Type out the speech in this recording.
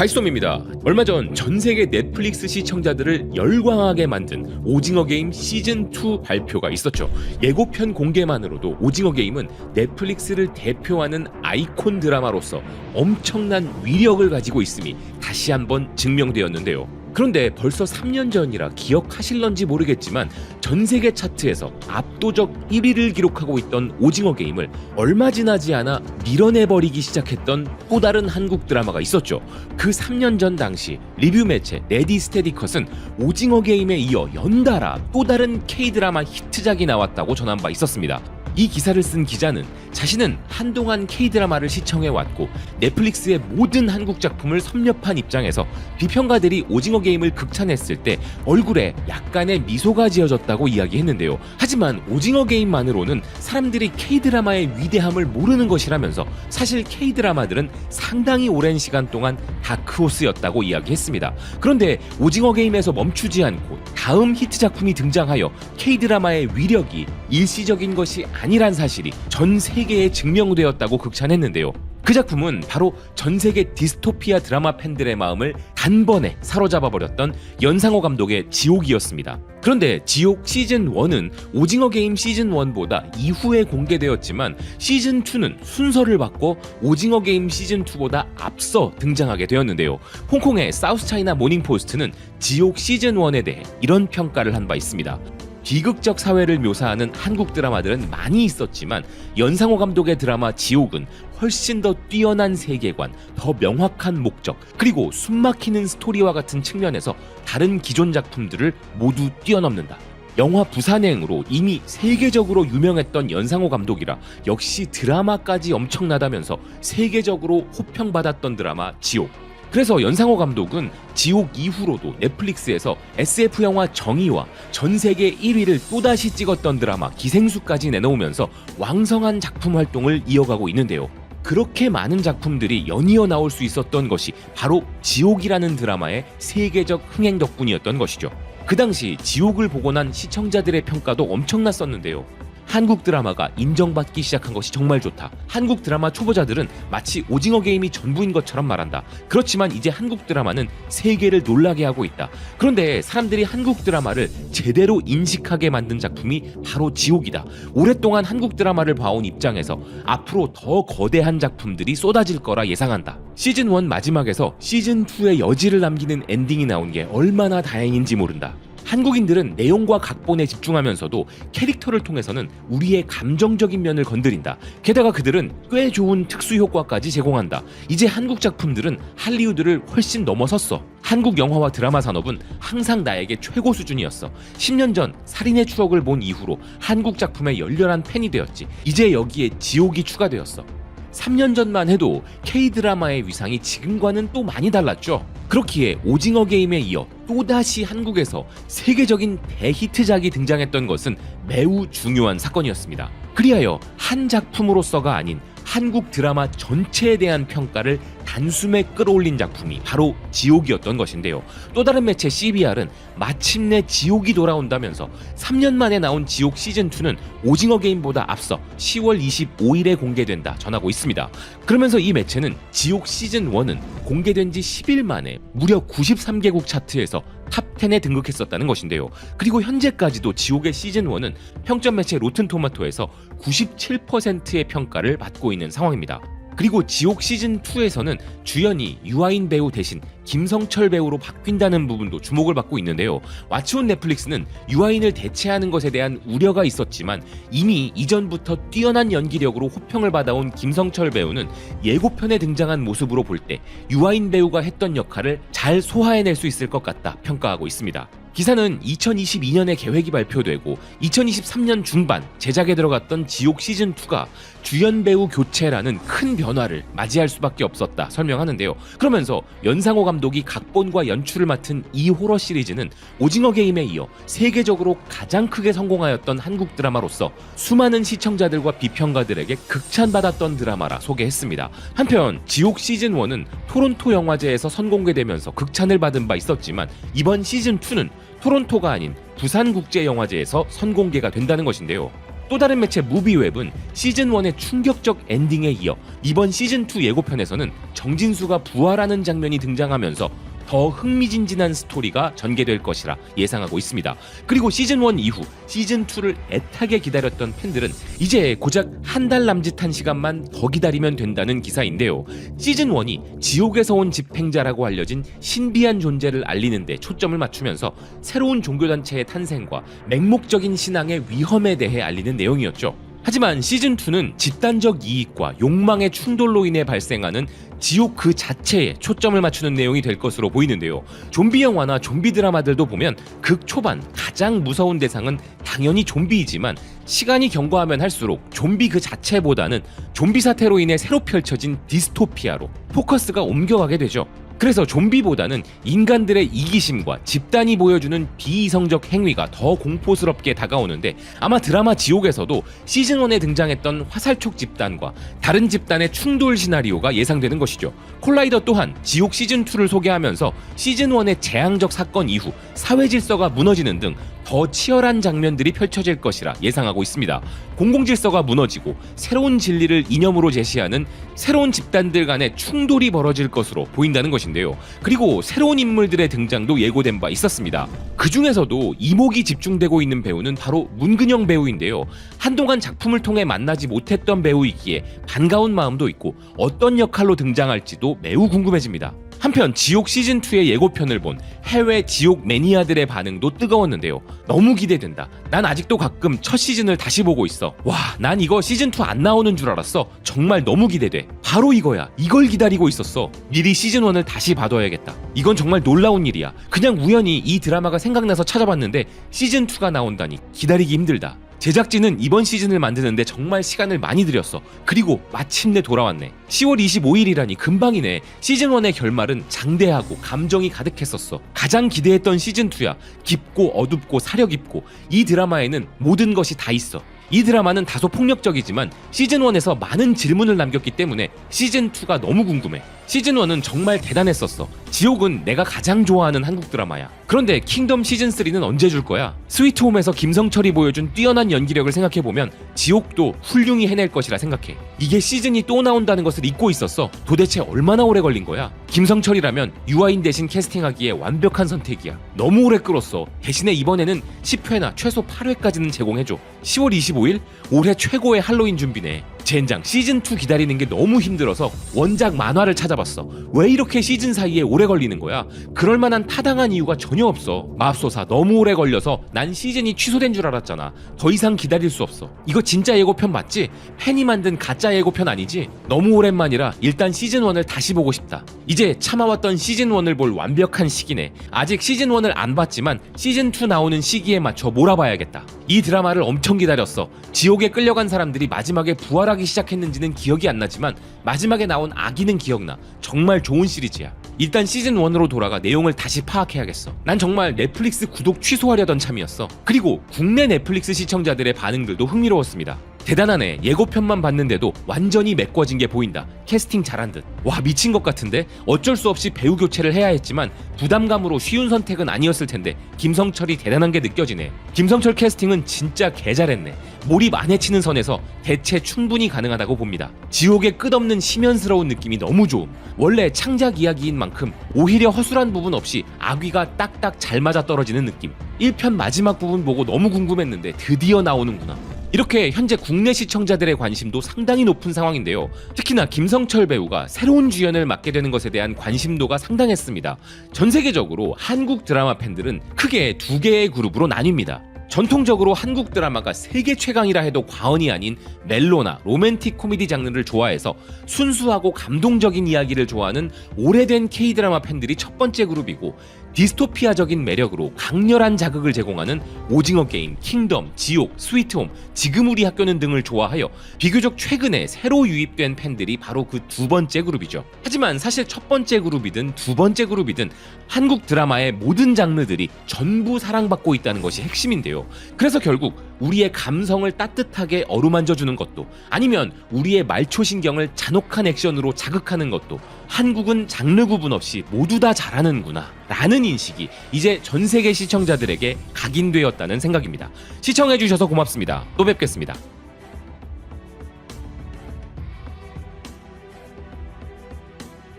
발솜입니다. 얼마 전 세계 넷플릭스 시청자들을 열광하게 만든 오징어 게임 시즌2 발표가 있었죠. 예고편 공개만으로도 오징어 게임은 넷플릭스를 대표하는 아이콘 드라마로서 엄청난 위력을 가지고 있음이 다시 한번 증명되었는데요. 그런데 벌써 3년 전이라 기억하실런지 모르겠지만 전 세계 차트에서 압도적 1위를 기록하고 있던 오징어 게임을 얼마 지나지 않아 밀어내버리기 시작했던 또 다른 한국 드라마가 있었죠. 그 3년 전 당시 리뷰 매체 레디스테디컷은 오징어 게임에 이어 연달아 또 다른 K-드라마 히트작이 나왔다고 전한 바 있었습니다. 이 기사를 쓴 기자는 자신은 한동안 K-드라마를 시청해왔고 넷플릭스의 모든 한국 작품을 섭렵한 입장에서 비평가들이 오징어 게임을 극찬했을 때 얼굴에 약간의 미소가 지어졌다고 이야기했는데요. 하지만 오징어 게임만으로는 사람들이 K-드라마의 위대함을 모르는 것이라면서 사실 K-드라마들은 상당히 오랜 시간 동안 다크호스였다고 이야기했습니다. 그런데 오징어 게임에서 멈추지 않고 다음 히트 작품이 등장하여 K-드라마의 위력이 일시적인 것이 아니란 사실이 전 세계에 증명되었다고 극찬했는데요. 그 작품은 바로 전 세계 디스토피아 드라마 팬들의 마음을 단번에 사로잡아버렸던 연상호 감독의 지옥이었습니다. 그런데 지옥 시즌1은 오징어 게임 시즌1보다 이후에 공개되었지만 시즌2는 순서를 바꿔 오징어 게임 시즌2보다 앞서 등장하게 되었는데요. 홍콩의 사우스차이나 모닝포스트는 지옥 시즌1에 대해 이런 평가를 한 바 있습니다. 비극적 사회를 묘사하는 한국 드라마들은 많이 있었지만 연상호 감독의 드라마 지옥은 훨씬 더 뛰어난 세계관, 더 명확한 목적, 그리고 숨막히는 스토리와 같은 측면에서 다른 기존 작품들을 모두 뛰어넘는다. 영화 부산행으로 이미 세계적으로 유명했던 연상호 감독이라 역시 드라마까지 엄청나다면서 세계적으로 호평받았던 드라마 지옥. 그래서 연상호 감독은 지옥 이후로도 넷플릭스에서 SF 영화 정의와 전 세계 1위를 또다시 찍었던 드라마 기생수까지 내놓으면서 왕성한 작품 활동을 이어가고 있는데요. 그렇게 많은 작품들이 연이어 나올 수 있었던 것이 바로 지옥이라는 드라마의 세계적 흥행 덕분이었던 것이죠. 그 당시 지옥을 보고 난 시청자들의 평가도 엄청났었는데요. 한국 드라마가 인정받기 시작한 것이 정말 좋다. 한국 드라마 초보자들은 마치 오징어 게임이 전부인 것처럼 말한다. 그렇지만 이제 한국 드라마는 세계를 놀라게 하고 있다. 그런데 사람들이 한국 드라마를 제대로 인식하게 만든 작품이 바로 지옥이다. 오랫동안 한국 드라마를 봐온 입장에서 앞으로 더 거대한 작품들이 쏟아질 거라 예상한다. 시즌1 마지막에서 시즌2의 여지를 남기는 엔딩이 나온 게 얼마나 다행인지 모른다. 한국인들은 내용과 각본에 집중하면서도 캐릭터를 통해서는 우리의 감정적인 면을 건드린다. 게다가 그들은 꽤 좋은 특수 효과까지 제공한다. 이제 한국 작품들은 할리우드를 훨씬 넘어섰어. 한국 영화와 드라마 산업은 항상 나에게 최고 수준이었어. 10년 전 살인의 추억을 본 이후로 한국 작품에 열렬한 팬이 되었지. 이제 여기에 지옥이 추가되었어. 3년 전만 해도 K-드라마의 위상이 지금과는 또 많이 달랐죠. 그렇기에 오징어 게임에 이어 또다시 한국에서 세계적인 대히트작이 등장했던 것은 매우 중요한 사건이었습니다. 그리하여 한 작품으로서가 아닌 한국 드라마 전체에 대한 평가를 단숨에 끌어올린 작품이 바로 지옥이었던 것인데요. 또 다른 매체 CBR은 마침내 지옥이 돌아온다면서 3년 만에 나온 지옥 시즌2는 오징어 게임보다 앞서 10월 25일에 공개된다 전하고 있습니다. 그러면서 이 매체는 지옥 시즌1은 공개된 지 10일 만에 무려 93개국 차트에서 탑10에 등극했었다는 것인데요. 그리고 현재까지도 지옥의 시즌1은 평점 매체 로튼토마토에서 97%의 평가를 받고 있는 상황입니다. 그리고 지옥 시즌2에서는 주연이 유아인 배우 대신 김성철 배우로 바뀐다는 부분도 주목을 받고 있는데요. 왓츠온 넷플릭스는 유아인을 대체하는 것에 대한 우려가 있었지만 이미 이전부터 뛰어난 연기력으로 호평을 받아온 김성철 배우는 예고편에 등장한 모습으로 볼 때 유아인 배우가 했던 역할을 잘 소화해낼 수 있을 것 같다 평가하고 있습니다. 기사는 2022년에 계획이 발표되고 2023년 중반 제작에 들어갔던 지옥 시즌2가 주연 배우 교체라는 큰 변화를 맞이할 수밖에 없었다 설명하는데요. 그러면서 연상호 감독이 각본과 연출을 맡은 이 호러 시리즈는 오징어 게임에 이어 세계적으로 가장 크게 성공하였던 한국 드라마로서 수많은 시청자들과 비평가들에게 극찬받았던 드라마라 소개했습니다. 한편 지옥 시즌1은 토론토 영화제에서 선공개되면서 극찬을 받은 바 있었지만 이번 시즌2는 토론토가 아닌 부산국제영화제에서 선공개가 된다는 것인데요. 또 다른 매체 무비웹은 시즌1의 충격적 엔딩에 이어 이번 시즌2 예고편에서는 정진수가 부활하는 장면이 등장하면서 더 흥미진진한 스토리가 전개될 것이라 예상하고 있습니다. 그리고 시즌1 이후 시즌2를 애타게 기다렸던 팬들은 이제 고작 한 달 남짓한 시간만 더 기다리면 된다는 기사인데요. 시즌1이 지옥에서 온 집행자라고 알려진 신비한 존재를 알리는 데 초점을 맞추면서 새로운 종교단체의 탄생과 맹목적인 신앙의 위험에 대해 알리는 내용이었죠. 하지만 시즌2는 집단적 이익과 욕망의 충돌로 인해 발생하는 지옥 그 자체에 초점을 맞추는 내용이 될 것으로 보이는데요. 좀비 영화나 좀비 드라마들도 보면 극 초반 가장 무서운 대상은 당연히 좀비이지만 시간이 경과하면 할수록 좀비 그 자체보다는 좀비 사태로 인해 새로 펼쳐진 디스토피아로 포커스가 옮겨가게 되죠. 그래서 좀비보다는 인간들의 이기심과 집단이 보여주는 비이성적 행위가 더 공포스럽게 다가오는데 아마 드라마 지옥에서도 시즌1에 등장했던 화살촉 집단과 다른 집단의 충돌 시나리오가 예상되는 것이죠. 콜라이더 또한 지옥 시즌2를 소개하면서 시즌1의 재앙적 사건 이후 사회 질서가 무너지는 등 더 치열한 장면들이 펼쳐질 것이라 예상하고 있습니다. 공공질서가 무너지고 새로운 진리를 이념으로 제시하는 새로운 집단들 간의 충돌이 벌어질 것으로 보인다는 것인데요. 그리고 새로운 인물들의 등장도 예고된 바 있었습니다. 그 중에서도 이목이 집중되고 있는 배우는 바로 문근영 배우인데요. 한동안 작품을 통해 만나지 못했던 배우이기에 반가운 마음도 있고 어떤 역할로 등장할지도 매우 궁금해집니다. 한편 지옥 시즌2의 예고편을 본 해외 지옥 매니아들의 반응도 뜨거웠는데요. 너무 기대된다. 난 아직도 가끔 첫 시즌을 다시 보고 있어. 와, 난 이거 시즌2 안 나오는 줄 알았어. 정말 너무 기대돼. 바로 이거야. 이걸 기다리고 있었어. 미리 시즌1을 다시 봐둬야겠다. 이건 정말 놀라운 일이야. 그냥 우연히 이 드라마가 생각나서 찾아봤는데 시즌2가 나온다니 기다리기 힘들다. 제작진은 이번 시즌을 만드는데 정말 시간을 많이 들였어. 그리고 마침내 돌아왔네. 10월 25일이라니 금방이네. 시즌1의 결말은 장대하고 감정이 가득했었어. 가장 기대했던 시즌2야. 깊고 어둡고 사려 깊고 이 드라마에는 모든 것이 다 있어. 이 드라마는 다소 폭력적이지만 시즌1에서 많은 질문을 남겼기 때문에 시즌2가 너무 궁금해. 시즌1은 정말 대단했었어. 지옥은 내가 가장 좋아하는 한국 드라마야. 그런데 킹덤 시즌3는 언제 줄 거야? 스위트홈에서 김성철이 보여준 뛰어난 연기력을 생각해보면 지옥도 훌륭히 해낼 것이라 생각해. 이게 시즌이 또 나온다는 것을 잊고 있었어. 도대체 얼마나 오래 걸린 거야? 김성철이라면 유아인 대신 캐스팅하기에 완벽한 선택이야. 너무 오래 끌었어. 대신에 이번에는 10회나 최소 8회까지는 제공해줘. 10월 25일? 올해 최고의 할로윈 준비네. 젠장, 시즌2 기다리는 게 너무 힘들어서 원작 만화를 찾아봤어. 왜 이렇게 시즌 사이에 오래 걸리는 거야? 그럴 만한 타당한 이유가 전혀 없어. 맙소사, 너무 오래 걸려서 난 시즌이 취소된 줄 알았잖아. 더 이상 기다릴 수 없어. 이거 진짜 예고편 맞지? 팬이 만든 가짜 예고편 아니지? 너무 오랜만이라 일단 시즌1을 다시 보고 싶다. 이제 참아왔던 시즌1을 볼 완벽한 시기네. 아직 시즌1을 안 봤지만 시즌2 나오는 시기에 맞춰 몰아봐야겠다. 이 드라마를 엄청 기다렸어. 지옥에 끌려간 사람들이 마지막에 부활하기 시작했는지는 기억이 안 나지만 마지막에 나온 아기는 기억나. 정말 좋은 시리즈야. 일단 시즌1으로 돌아가 내용을 다시 파악해야겠어. 난 정말 넷플릭스 구독 취소하려던 참이었어. 그리고 국내 넷플릭스 시청자들의 반응들도 흥미로웠습니다. 대단하네. 예고편만 봤는데도 완전히 메꿔진 게 보인다. 캐스팅 잘한 듯. 와, 미친 것 같은데? 어쩔 수 없이 배우 교체를 해야 했지만 부담감으로 쉬운 선택은 아니었을 텐데 김성철이 대단한 게 느껴지네. 김성철 캐스팅은 진짜 개 잘했네. 몰입 안 해치는 선에서 대체 충분히 가능하다고 봅니다. 지옥의 끝없는 심연스러운 느낌이 너무 좋음. 원래 창작 이야기인 만큼 오히려 허술한 부분 없이 악귀가 딱딱 잘 맞아 떨어지는 느낌. 1편 마지막 부분 보고 너무 궁금했는데 드디어 나오는구나. 이렇게 현재 국내 시청자들의 관심도 상당히 높은 상황인데요. 특히나 김성철 배우가 새로운 주연을 맡게 되는 것에 대한 관심도가 상당했습니다. 전 세계적으로 한국 드라마 팬들은 크게 두 개의 그룹으로 나뉩니다. 전통적으로 한국 드라마가 세계 최강이라 해도 과언이 아닌 멜로나 로맨틱 코미디 장르를 좋아해서 순수하고 감동적인 이야기를 좋아하는 오래된 K-드라마 팬들이 첫 번째 그룹이고, 디스토피아적인 매력으로 강렬한 자극을 제공하는 오징어 게임, 킹덤, 지옥, 스위트홈, 지금 우리 학교는 등을 좋아하여 비교적 최근에 새로 유입된 팬들이 바로 그 두 번째 그룹이죠. 하지만 사실 첫 번째 그룹이든 두 번째 그룹이든 한국 드라마의 모든 장르들이 전부 사랑받고 있다는 것이 핵심인데요. 거죠. 그래서 결국 우리의 감성을 따뜻하게 어루만져 주는 것도, 아니면 우리의 말초신경을 잔혹한 액션으로 자극하는 것도 한국은 장르 구분 없이 모두 다 잘하는구나 라는 인식이 이제 전 세계 시청자들에게 각인되었다는 생각입니다. 시청해주셔서 고맙습니다. 또 뵙겠습니다.